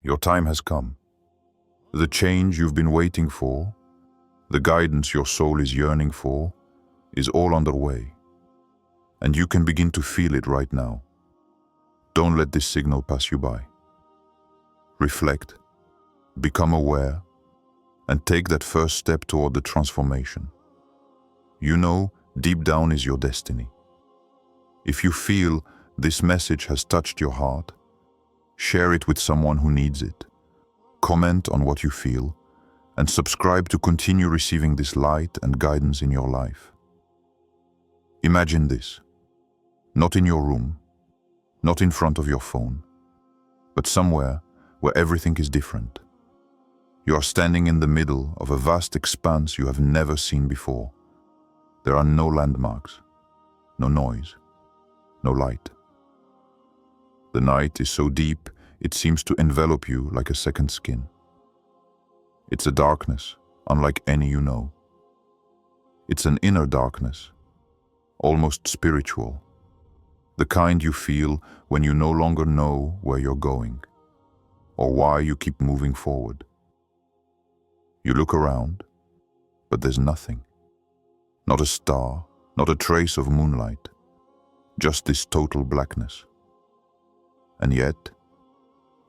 Your time has come. The change you've been waiting for, the guidance your soul is yearning for, is all underway. And you can begin to feel it right now. Don't let this signal pass you by. Reflect, become aware, and take that first step toward the transformation. You know, deep down is your destiny. If you feel this message has touched your heart, share it with someone who needs it. Comment on what you feel, and subscribe to continue receiving this light and guidance in your life. Imagine this, not in your room, not in front of your phone, but somewhere where everything is different. You are standing in the middle of a vast expanse you have never seen before. There are no landmarks, no noise, no light. The night is so deep, it seems to envelop you like a second skin. It's a darkness unlike any you know. It's an inner darkness, almost spiritual, the kind you feel when you no longer know where you're going or why you keep moving forward. You look around, but there's nothing. Not a star, not a trace of moonlight, just this total blackness. And yet,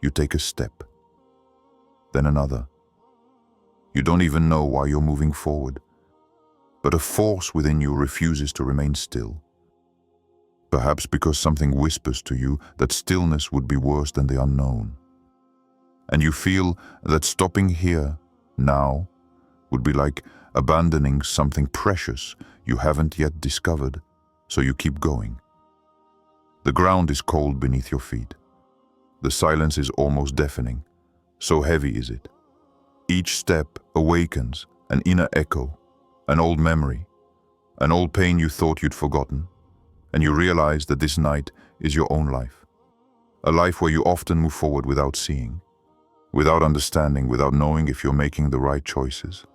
you take a step, then another. You don't even know why you're moving forward, but a force within you refuses to remain still. Perhaps because something whispers to you that stillness would be worse than the unknown. And you feel that stopping here, now, would be like abandoning something precious you haven't yet discovered, so you keep going. The ground is cold beneath your feet. The silence is almost deafening, so heavy is it. Each step awakens an inner echo, an old memory, an old pain you thought you'd forgotten, and you realize that this night is your own life. A life where you often move forward without seeing, without understanding, without knowing if you're making the right choices.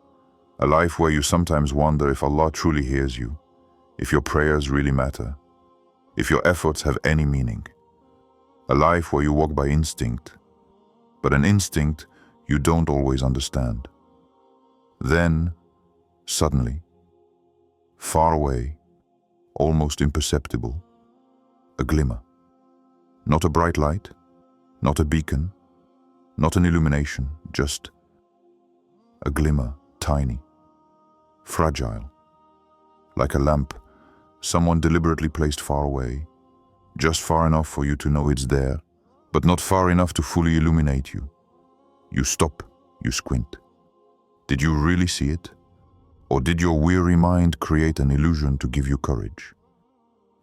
A life where you sometimes wonder if Allah truly hears you, if your prayers really matter, if your efforts have any meaning. A life where you walk by instinct, but an instinct you don't always understand. Then, suddenly, far away, almost imperceptible, a glimmer. Not a bright light, not a beacon, not an illumination, just a glimmer, tiny, fragile, like a lamp someone deliberately placed far away, just far enough for you to know it's there, but not far enough to fully illuminate you. You stop, you squint. Did you really see it? Or did your weary mind create an illusion to give you courage?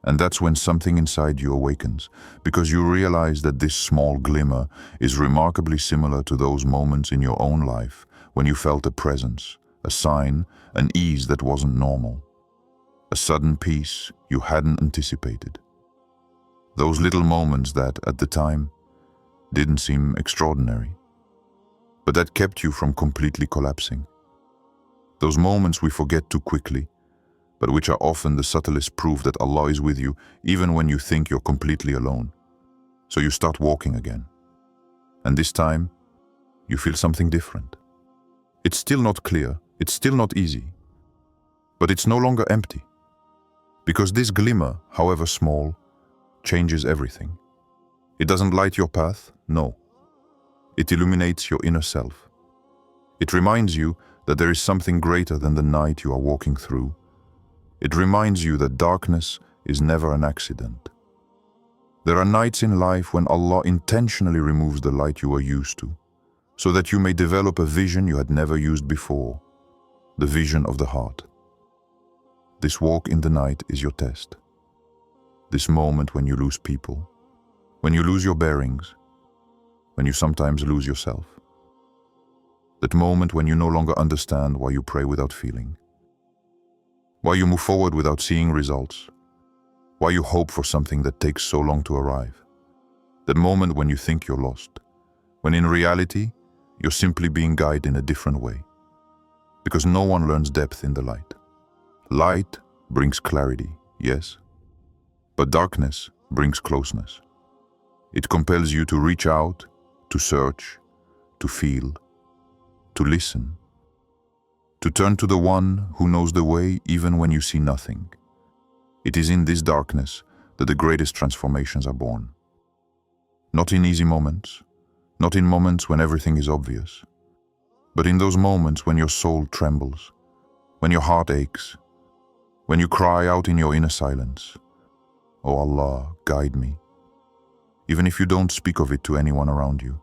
And that's when something inside you awakens, because you realize that this small glimmer is remarkably similar to those moments in your own life when you felt a presence, a sign, an ease that wasn't normal. A sudden peace you hadn't anticipated. Those little moments that, at the time, didn't seem extraordinary, but that kept you from completely collapsing. Those moments we forget too quickly, but which are often the subtlest proof that Allah is with you, even when you think you're completely alone. So you start walking again. And this time, you feel something different. It's still not clear, it's still not easy, but it's no longer empty. Because this glimmer, however small, changes everything. It doesn't light your path, no. It illuminates your inner self. It reminds you that there is something greater than the night you are walking through. It reminds you that darkness is never an accident. There are nights in life when Allah intentionally removes the light you are used to, so that you may develop a vision you had never used before, the vision of the heart. This walk in the night is your test. This moment when you lose people, when you lose your bearings, when you sometimes lose yourself. That moment when you no longer understand why you pray without feeling, why you move forward without seeing results, why you hope for something that takes so long to arrive. That moment when you think you're lost, when in reality, you're simply being guided in a different way. Because no one learns depth in the light. Light brings clarity, yes, but darkness brings closeness. It compels you to reach out, to search, to feel, to listen, to turn to the one who knows the way even when you see nothing. It is in this darkness that the greatest transformations are born. Not in easy moments, not in moments when everything is obvious, but in those moments when your soul trembles, when your heart aches, when you cry out in your inner silence, "Oh Allah, guide me," even if you don't speak of it to anyone around you.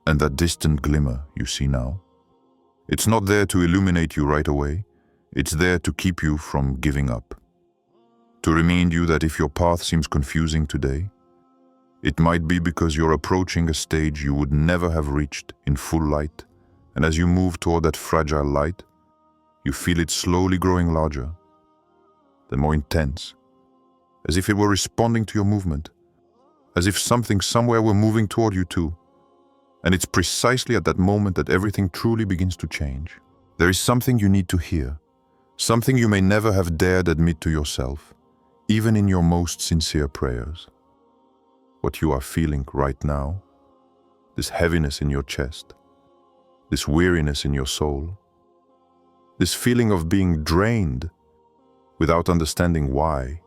And that distant glimmer you see now, it's not there to illuminate you right away, it's there to keep you from giving up. To remind you that if your path seems confusing today, it might be because you're approaching a stage you would never have reached in full light, and as you move toward that fragile light, you feel it slowly growing larger, then more intense, as if it were responding to your movement, as if something somewhere were moving toward you too. And it's precisely at that moment that everything truly begins to change. There is something you need to hear, something you may never have dared admit to yourself, even in your most sincere prayers. What you are feeling right now, this heaviness in your chest, this weariness in your soul, this feeling of being drained without understanding why,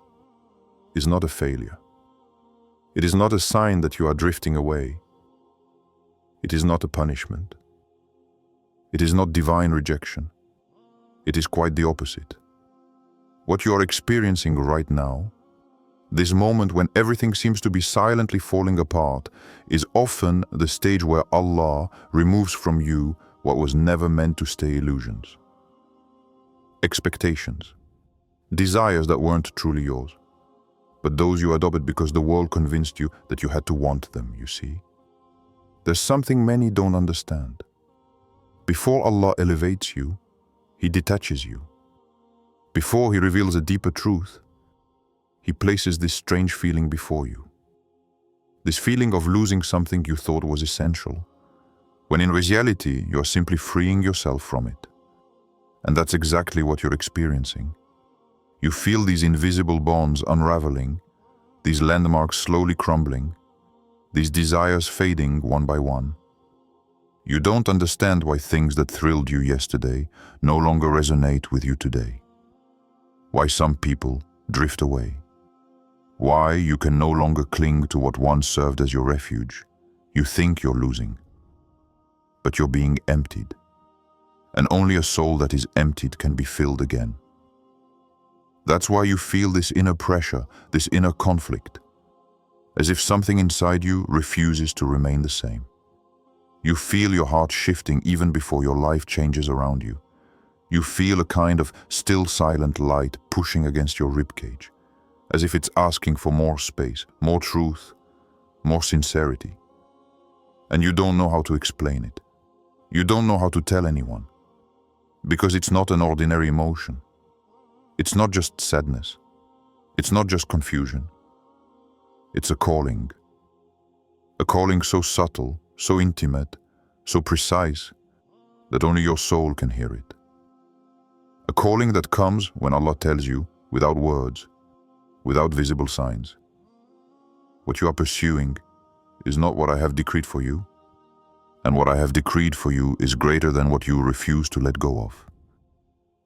is not a failure. It is not a sign that you are drifting away. It is not a punishment. It is not divine rejection. It is quite the opposite. What you are experiencing right now, this moment when everything seems to be silently falling apart, is often the stage where Allah removes from you what was never meant to stay illusions. Expectations, desires that weren't truly yours, but those you adopted because the world convinced you that you had to want them, you see. There's something many don't understand. Before Allah elevates you, He detaches you. Before He reveals a deeper truth, He places this strange feeling before you. This feeling of losing something you thought was essential, when in reality you are simply freeing yourself from it. And that's exactly what you're experiencing. You feel these invisible bonds unraveling, these landmarks slowly crumbling, these desires fading one by one. You don't understand why things that thrilled you yesterday no longer resonate with you today. Why some people drift away. Why you can no longer cling to what once served as your refuge. You think you're losing, but you're being emptied. And only a soul that is emptied can be filled again. That's why you feel this inner pressure, this inner conflict, as if something inside you refuses to remain the same. You feel your heart shifting even before your life changes around you. You feel a kind of still silent light pushing against your ribcage, as if it's asking for more space, more truth, more sincerity. And you don't know how to explain it. You don't know how to tell anyone, because it's not an ordinary emotion. It's not just sadness. It's not just confusion. It's a calling. A calling so subtle, so intimate, so precise, that only your soul can hear it. A calling that comes when Allah tells you, without words, without visible signs, what you are pursuing is not what I have decreed for you, and what I have decreed for you is greater than what you refuse to let go of.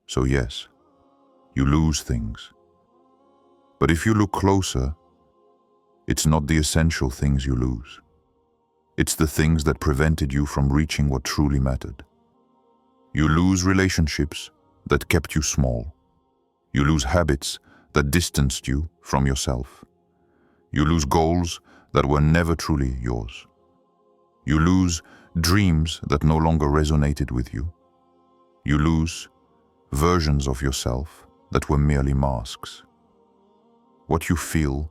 So yes, you lose things. But if you look closer, it's not the essential things you lose. It's the things that prevented you from reaching what truly mattered. You lose relationships that kept you small. You lose habits that distanced you from yourself. You lose goals that were never truly yours. You lose dreams that no longer resonated with you. You lose versions of yourself that were merely masks. What you feel,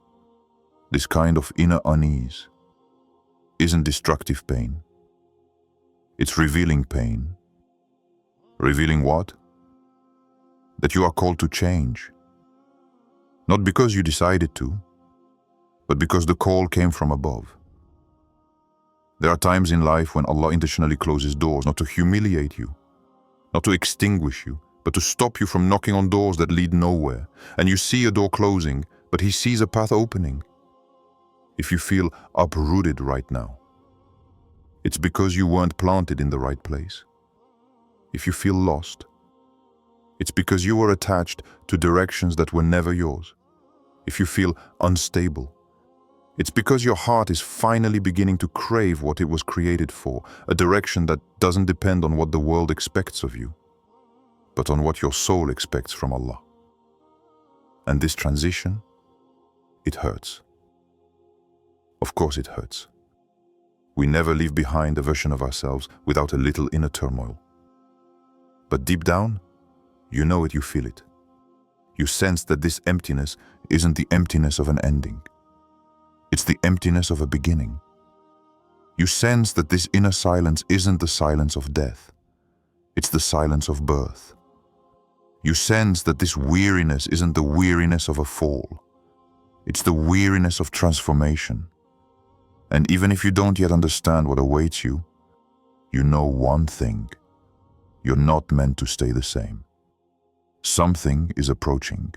this kind of inner unease, isn't destructive pain. It's revealing pain. Revealing what? That you are called to change. Not because you decided to, but because the call came from above. There are times in life when Allah intentionally closes doors, not to humiliate you, not to extinguish you, but to stop you from knocking on doors that lead nowhere. And you see a door closing, but He sees a path opening. If you feel uprooted right now, it's because you weren't planted in the right place. If you feel lost, it's because you were attached to directions that were never yours. If you feel unstable, it's because your heart is finally beginning to crave what it was created for, a direction that doesn't depend on what the world expects of you, but on what your soul expects from Allah. And this transition, it hurts. Of course it hurts. We never leave behind a version of ourselves without a little inner turmoil. But deep down, you know it, you feel it. You sense that this emptiness isn't the emptiness of an ending. It's the emptiness of a beginning. You sense that this inner silence isn't the silence of death. It's the silence of birth. You sense that this weariness isn't the weariness of a fall. It's the weariness of transformation. And even if you don't yet understand what awaits you, you know one thing. You're not meant to stay the same. Something is approaching.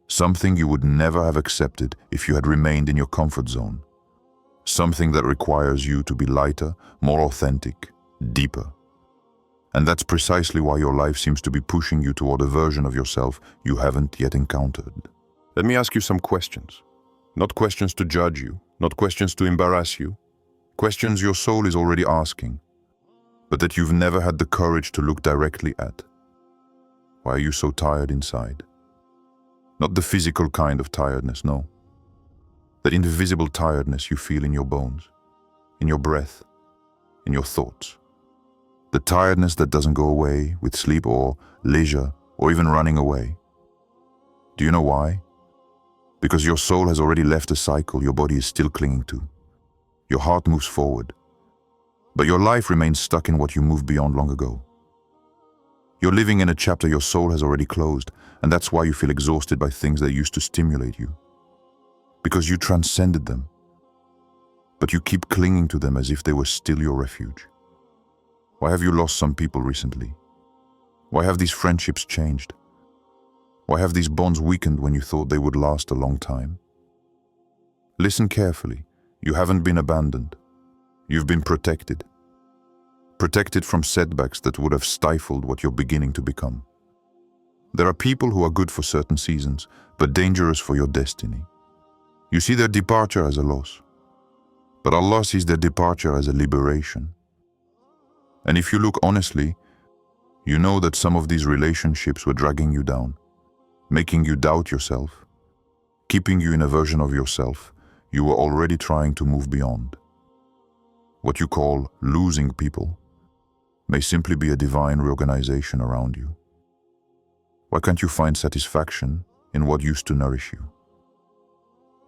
Something you would never have accepted if you had remained in your comfort zone. Something that requires you to be lighter, more authentic, deeper. And that's precisely why your life seems to be pushing you toward a version of yourself you haven't yet encountered. Let me ask you some questions. Not questions to judge you, not questions to embarrass you. Questions your soul is already asking, but that you've never had the courage to look directly at. Why are you so tired inside? Not the physical kind of tiredness, no. That invisible tiredness you feel in your bones, in your breath, in your thoughts. The tiredness that doesn't go away with sleep or leisure or even running away. Do you know why? Because your soul has already left a cycle your body is still clinging to. Your heart moves forward, but your life remains stuck in what you moved beyond long ago. You're living in a chapter your soul has already closed, and that's why you feel exhausted by things that used to stimulate you. Because you transcended them, but you keep clinging to them as if they were still your refuge. Why have you lost some people recently? Why have these friendships changed? Why have these bonds weakened when you thought they would last a long time? Listen carefully. You haven't been abandoned. You've been protected. Protected from setbacks that would have stifled what you're beginning to become. There are people who are good for certain seasons, but dangerous for your destiny. You see their departure as a loss, but Allah sees their departure as a liberation. And if you look honestly, you know that some of these relationships were dragging you down, making you doubt yourself, keeping you in a version of yourself you were already trying to move beyond. What you call losing people may simply be a divine reorganization around you. Why can't you find satisfaction in what used to nourish you?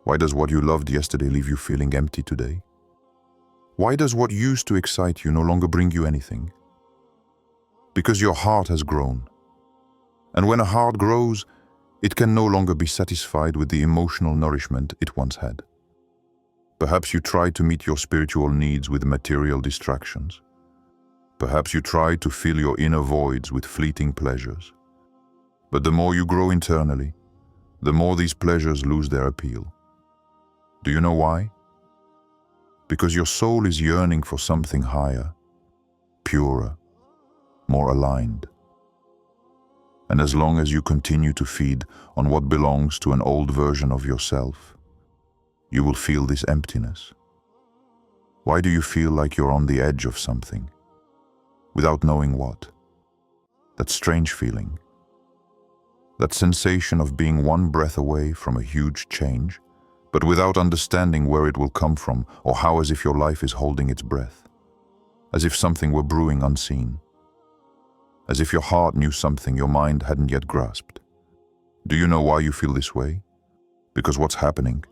Why does what you loved yesterday leave you feeling empty today? Why does what used to excite you no longer bring you anything? Because your heart has grown. And when a heart grows, it can no longer be satisfied with the emotional nourishment it once had. Perhaps you tried to meet your spiritual needs with material distractions. Perhaps you tried to fill your inner voids with fleeting pleasures. But the more you grow internally, the more these pleasures lose their appeal. Do you know why? Because your soul is yearning for something higher, purer, more aligned. And as long as you continue to feed on what belongs to an old version of yourself, you will feel this emptiness. Why do you feel like you're on the edge of something, without knowing what? That strange feeling, that sensation of being one breath away from a huge change, but without understanding where it will come from or how, as if your life is holding its breath, as if something were brewing unseen, as if your heart knew something your mind hadn't yet grasped. Do you know why you feel this way? Because what's happening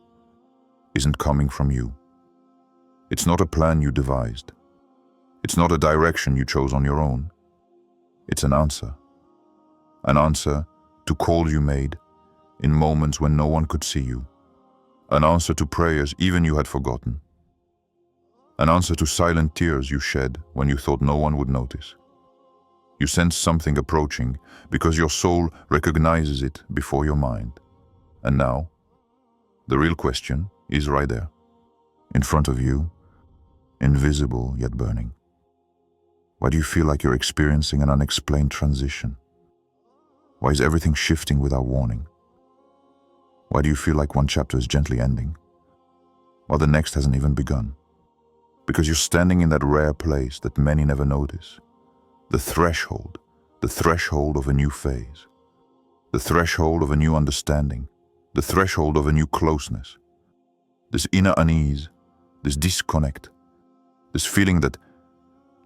isn't coming from you. It's not a plan you devised. It's not a direction you chose on your own. It's an answer to calls you made in moments when no one could see you, an answer to prayers even you had forgotten, an answer to silent tears you shed when you thought no one would notice. You sense something approaching because your soul recognizes it before your mind. And now, the real question is right there, in front of you, invisible yet burning? Why do you feel like you're experiencing an unexplained transition? Why is everything shifting without warning? Why do you feel like one chapter is gently ending, while the next hasn't even begun? Because you're standing in that rare place that many never notice. The threshold of a new phase, the threshold of a new understanding, the threshold of a new closeness. This inner unease, this disconnect, this feeling that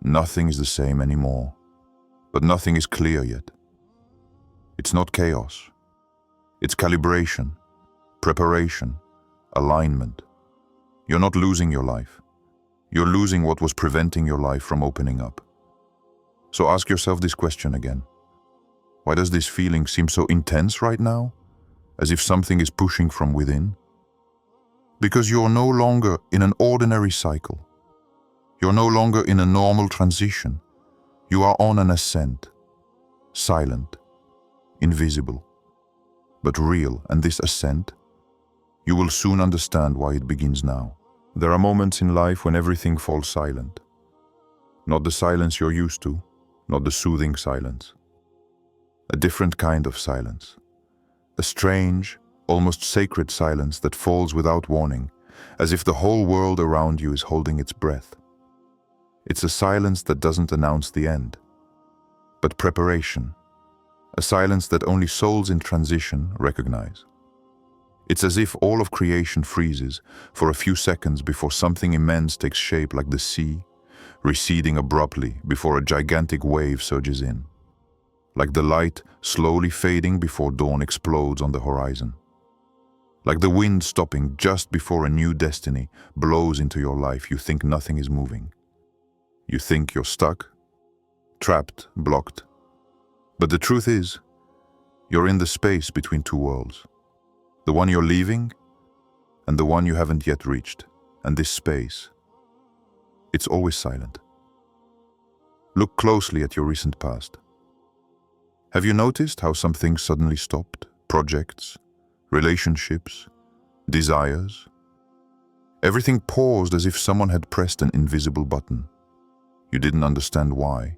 nothing is the same anymore, but nothing is clear yet. It's not chaos. It's calibration, preparation, alignment. You're not losing your life. You're losing what was preventing your life from opening up. So ask yourself this question again. Why does this feeling seem so intense right now? As if something is pushing from within? Because you're no longer in an ordinary cycle. You're no longer in a normal transition. You are on an ascent, silent, invisible, but real. And this ascent, you will soon understand why it begins now. There are moments in life when everything falls silent. Not the silence you're used to, not the soothing silence. A different kind of silence. A strange, almost sacred silence that falls without warning, as if the whole world around you is holding its breath. It's a silence that doesn't announce the end, but preparation. A silence that only souls in transition recognize. It's as if all of creation freezes for a few seconds before something immense takes shape, like the sea, receding abruptly before a gigantic wave surges in. Like the light slowly fading before dawn explodes on the horizon. Like the wind stopping just before a new destiny blows into your life. You think nothing is moving. You think you're stuck, trapped, blocked. But the truth is, you're in the space between two worlds. The one you're leaving and the one you haven't yet reached. And this space, it's always silent. Look closely at your recent past. Have you noticed how some things suddenly stopped? Projects, relationships, desires. Everything paused as if someone had pressed an invisible button. You didn't understand why.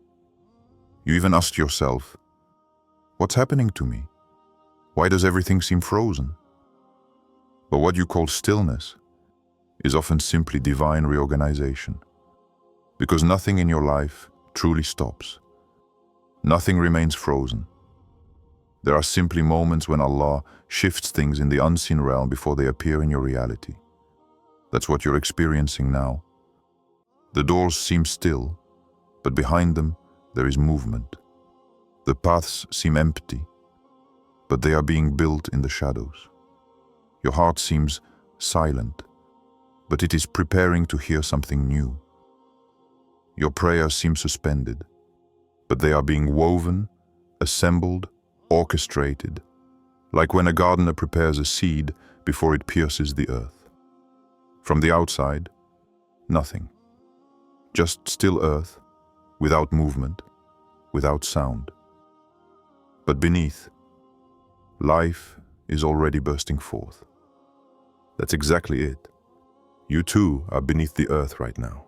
You even asked yourself, what's happening to me? Why does everything seem frozen? But what you call stillness is often simply divine reorganization. Because nothing in your life truly stops. Nothing remains frozen. There are simply moments when Allah shifts things in the unseen realm before they appear in your reality. That's what you're experiencing now. The doors seem still, but behind them there is movement. The paths seem empty, but they are being built in the shadows. Your heart seems silent, but it is preparing to hear something new. Your prayers seem suspended, but they are being woven, assembled, orchestrated, like when a gardener prepares a seed before it pierces the earth. From the outside, nothing. Just still earth, without movement, without sound. But beneath, life is already bursting forth. That's exactly it. You too are beneath the earth right now.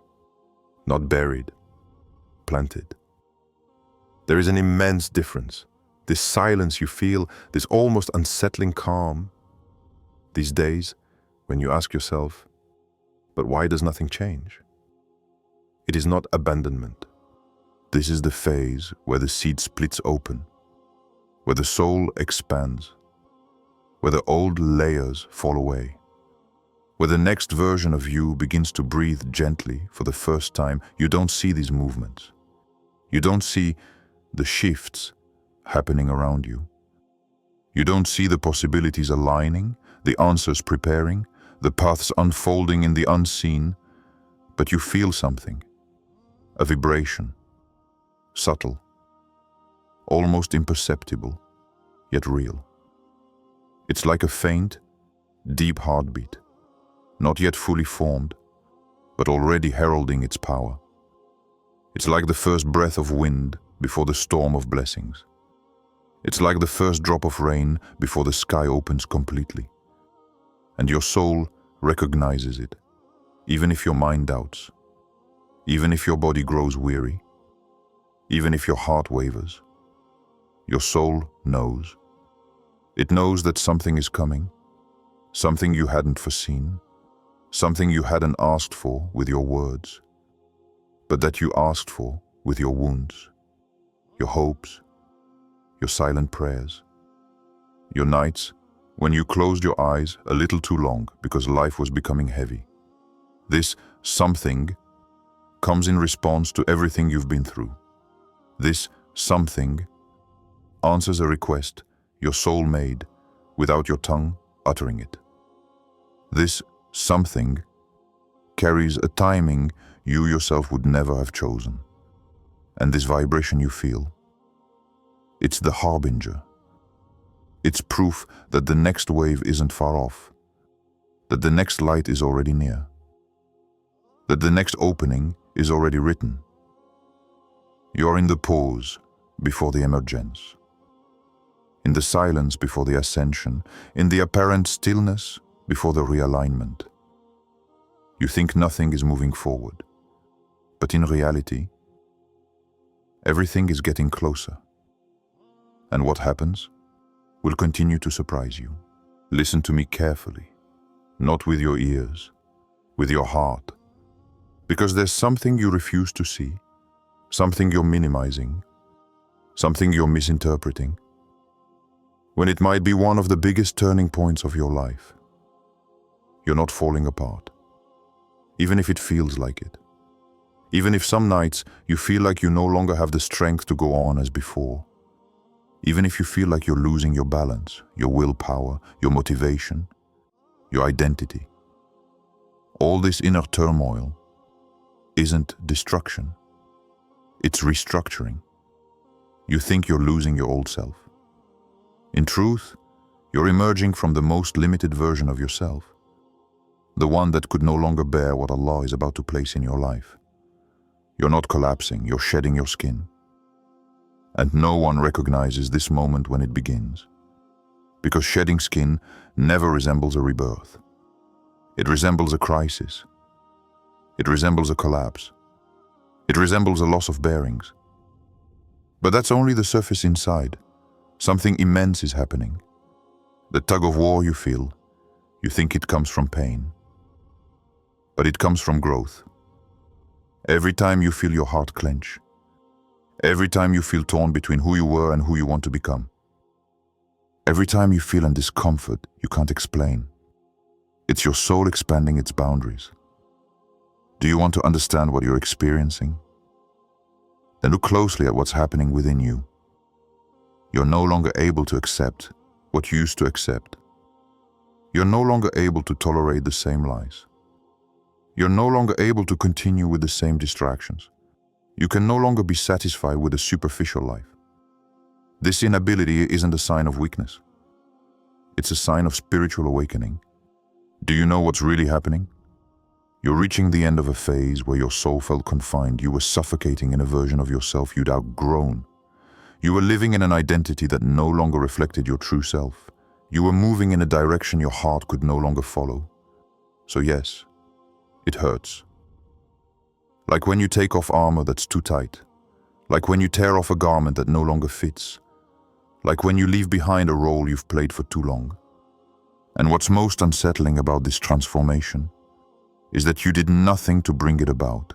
Not buried, planted. There is an immense difference. This silence you feel, this almost unsettling calm. These days, when you ask yourself, but why does nothing change? It is not abandonment. This is the phase where the seed splits open, where the soul expands, where the old layers fall away, where the next version of you begins to breathe gently for the first time. You don't see these movements. You don't see the shifts happening around you. You don't see the possibilities aligning, the answers preparing, the paths unfolding in the unseen, but you feel something, a vibration, subtle, almost imperceptible, yet real. It's like a faint, deep heartbeat, not yet fully formed, but already heralding its power. It's like the first breath of wind before the storm of blessings. It's like the first drop of rain before the sky opens completely. And your soul recognizes it, even if your mind doubts. Even if your body grows weary, even if your heart wavers, your soul knows. It knows that something is coming, something you hadn't foreseen, something you hadn't asked for with your words, but that you asked for with your wounds, your hopes, your silent prayers, your nights when you closed your eyes a little too long because life was becoming heavy. This something comes in response to everything you've been through. This something answers a request your soul made without your tongue uttering it. This something carries a timing you yourself would never have chosen. And this vibration you feel, it's the harbinger. It's proof that the next wave isn't far off, that the next light is already near, that the next opening is already written. You're in the pause before the emergence, in the silence before the ascension, in the apparent stillness before the realignment. You think nothing is moving forward, but in reality, everything is getting closer. And what happens will continue to surprise you. Listen to me carefully, not with your ears, with your heart, because there's something you refuse to see, something you're minimizing, something you're misinterpreting, when it might be one of the biggest turning points of your life. You're not falling apart, even if it feels like it. Even if some nights you feel like you no longer have the strength to go on as before. Even if you feel like you're losing your balance, your willpower, your motivation, your identity. All this inner turmoil isn't destruction. It's restructuring. You think you're losing your old self. In truth, you're emerging from the most limited version of yourself, the one that could no longer bear what Allah is about to place in your life. You're not collapsing, you're shedding your skin. And no one recognizes this moment when it begins, because shedding skin never resembles a rebirth. It resembles a crisis. It resembles a collapse. It resembles a loss of bearings. But that's only the surface inside. Something immense is happening. The tug of war you feel, you think it comes from pain. But it comes from growth. Every time you feel your heart clench, every time you feel torn between who you were and who you want to become, every time you feel a discomfort you can't explain, it's your soul expanding its boundaries. Do you want to understand what you're experiencing? Then look closely at what's happening within you. You're no longer able to accept what you used to accept. You're no longer able to tolerate the same lies. You're no longer able to continue with the same distractions. You can no longer be satisfied with a superficial life. This inability isn't a sign of weakness. It's a sign of spiritual awakening. Do you know what's really happening? You're reaching the end of a phase where your soul felt confined. You were suffocating in a version of yourself you'd outgrown. You were living in an identity that no longer reflected your true self. You were moving in a direction your heart could no longer follow. So yes, it hurts. Like when you take off armor that's too tight. Like when you tear off a garment that no longer fits. Like when you leave behind a role you've played for too long. And what's most unsettling about this transformation is that you did nothing to bring it about.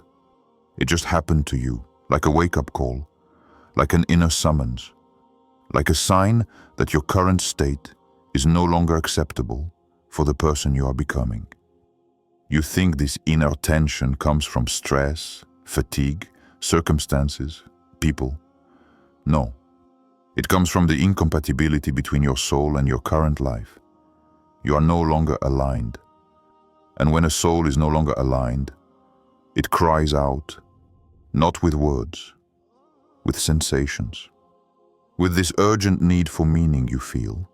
It just happened to you, like a wake-up call, like an inner summons, like a sign that your current state is no longer acceptable for the person you are becoming. You think this inner tension comes from stress, fatigue, circumstances, people. No, it comes from the incompatibility between your soul and your current life. You are no longer aligned. And when a soul is no longer aligned, it cries out, not with words, with sensations, with this urgent need for meaning you feel,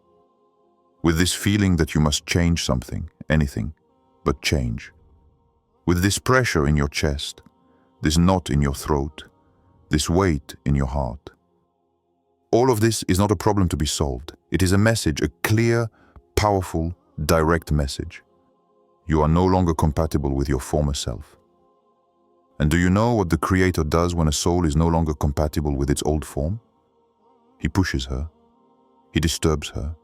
with this feeling that you must change something, anything, but change, with this pressure in your chest, this knot in your throat, this weight in your heart. All of this is not a problem to be solved. It is a message, a clear, powerful, direct message. You are no longer compatible with your former self. And do you know what the Creator does when a soul is no longer compatible with its old form? He pushes her. He disturbs her.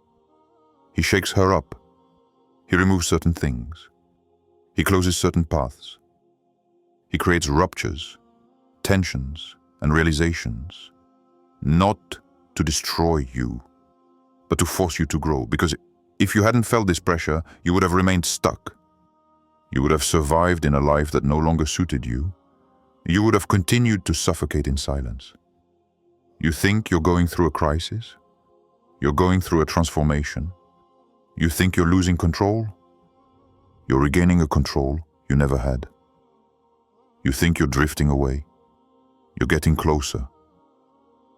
He shakes her up. He removes certain things. He closes certain paths. He creates ruptures, tensions, and realizations, not to destroy you, but to force you to grow. Because if you hadn't felt this pressure, you would have remained stuck. You would have survived in a life that no longer suited you. You would have continued to suffocate in silence. You think you're going through a crisis? You're going through a transformation. You think you're losing control? You're regaining a control you never had. You think you're drifting away. You're getting closer.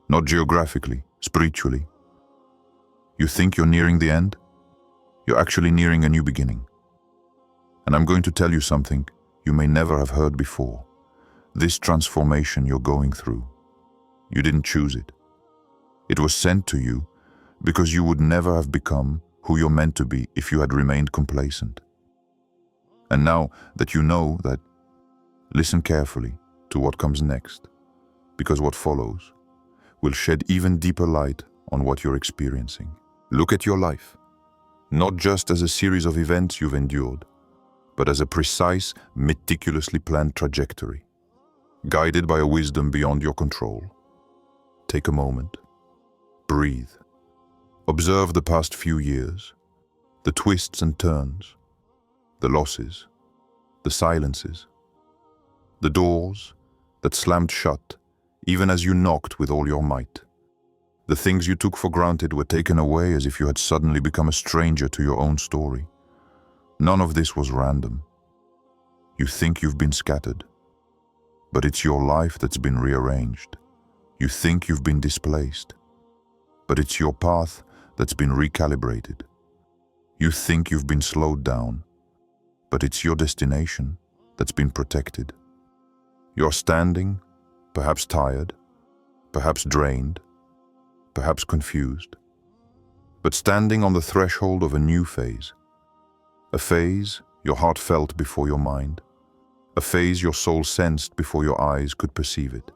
Not geographically, spiritually. You think you're nearing the end? You're actually nearing a new beginning. And I'm going to tell you something you may never have heard before. This transformation you're going through, you didn't choose it. It was sent to you because you would never have become who you're meant to be if you had remained complacent. And now that you know that, listen carefully to what comes next, because what follows will shed even deeper light on what you're experiencing. Look at your life, not just as a series of events you've endured, but as a precise, meticulously planned trajectory, guided by a wisdom beyond your control. Take a moment. Breathe. Observe the past few years, the twists and turns, the losses, the silences, the doors that slammed shut even as you knocked with all your might. The things you took for granted were taken away as if you had suddenly become a stranger to your own story. None of this was random. You think you've been scattered, but it's your life that's been rearranged. You think you've been displaced, but it's your path that's been recalibrated. You think you've been slowed down, but it's your destination that's been protected. You're standing, perhaps tired, perhaps drained, perhaps confused, but standing on the threshold of a new phase. A phase your heart felt before your mind, a phase your soul sensed before your eyes could perceive it.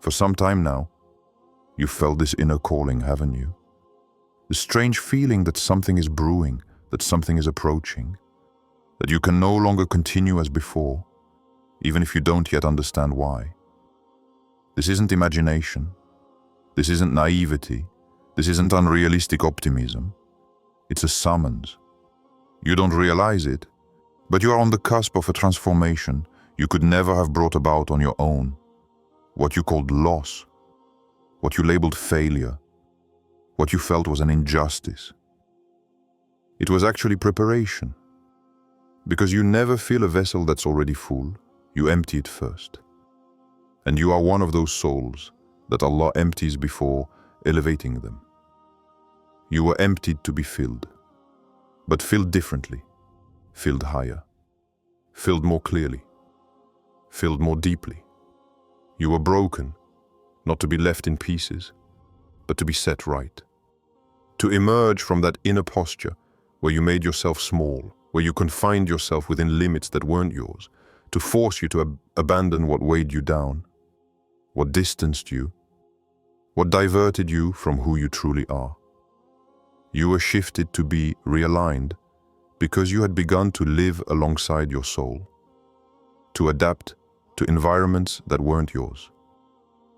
For some time now, you've felt this inner calling, haven't you? The strange feeling that something is brewing, that something is approaching, that you can no longer continue as before, even if you don't yet understand why. This isn't imagination. This isn't naivety. This isn't unrealistic optimism. It's a summons. You don't realize it, but you are on the cusp of a transformation you could never have brought about on your own. What you called loss, what you labeled failure, what you felt was an injustice. It was actually preparation. Because you never fill a vessel that's already full, you empty it first. And you are one of those souls that Allah empties before elevating them. You were emptied to be filled, but filled differently, filled higher, filled more clearly, filled more deeply. You were broken, not to be left in pieces, but to be set right. To emerge from that inner posture where you made yourself small, where you confined yourself within limits that weren't yours, to force you to abandon what weighed you down, what distanced you, what diverted you from who you truly are. You were shifted to be realigned because you had begun to live alongside your soul, to adapt to environments that weren't yours,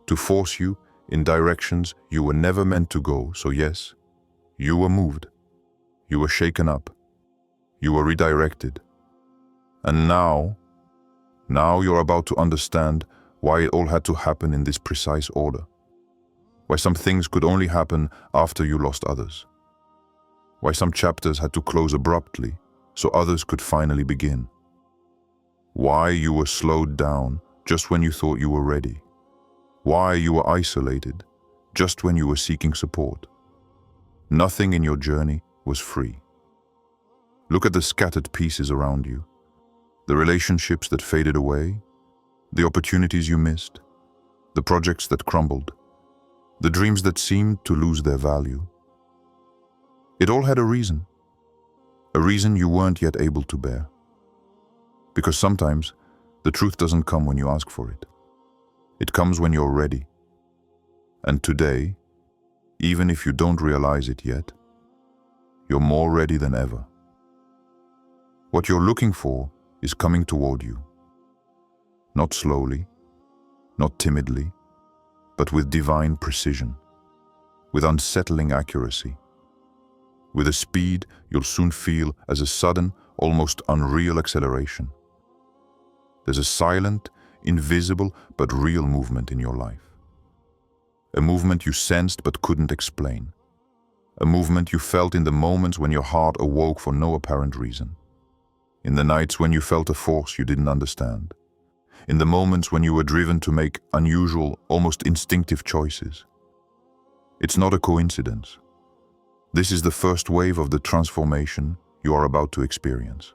to force you in directions you were never meant to go. So yes, you were moved, you were shaken up, you were redirected. And now you're about to understand why it all had to happen in this precise order. Why some things could only happen after you lost others. Why some chapters had to close abruptly so others could finally begin. Why you were slowed down just when you thought you were ready. Why you were isolated just when you were seeking support. Nothing in your journey was free. Look at the scattered pieces around you, the relationships that faded away, the opportunities you missed, the projects that crumbled, the dreams that seemed to lose their value. It all had a reason you weren't yet able to bear. Because sometimes The truth doesn't come when you ask for it. It comes when you're ready. And today, even if you don't realize it yet, you're more ready than ever. What you're looking for is coming toward you. Not slowly, not timidly, but with divine precision, with unsettling accuracy, with a speed you'll soon feel as a sudden, almost unreal acceleration. There's a silent, invisible, but real movement in your life. A movement you sensed but couldn't explain. A movement you felt in the moments when your heart awoke for no apparent reason. In the nights when you felt a force you didn't understand. In the moments when you were driven to make unusual, almost instinctive choices. It's not a coincidence. This is the first wave of the transformation you are about to experience.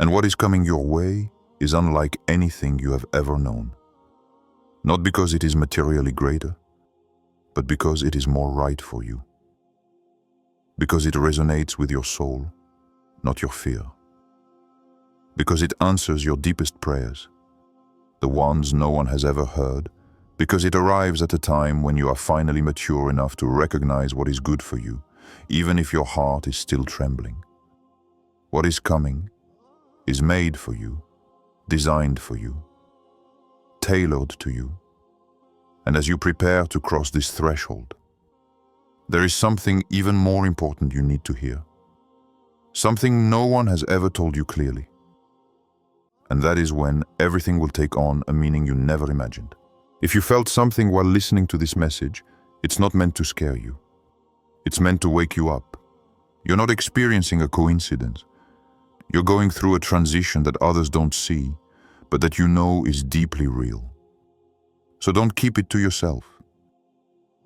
And what is coming your way is unlike anything you have ever known. Not because it is materially greater, but because it is more right for you. Because it resonates with your soul, not your fear. Because it answers your deepest prayers, the ones no one has ever heard, because it arrives at a time when you are finally mature enough to recognize what is good for you, even if your heart is still trembling. What is coming is made for you, designed for you, tailored to you. And as you prepare to cross this threshold, there is something even more important you need to hear. Something no one has ever told you clearly. And that is when everything will take on a meaning you never imagined. If you felt something while listening to this message, it's not meant to scare you. It's meant to wake you up. You're not experiencing a coincidence. You're going through a transition that others don't see, but that you know is deeply real. So don't keep it to yourself.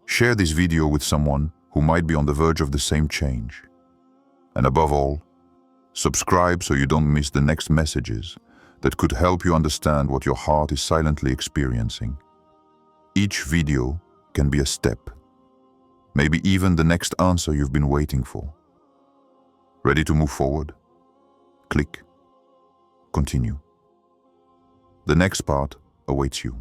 Share this video with someone who might be on the verge of the same change. And above all, subscribe so you don't miss the next messages that could help you understand what your heart is silently experiencing. Each video can be a step, maybe even the next answer you've been waiting for. Ready to move forward? Click. Continue. The next part awaits you.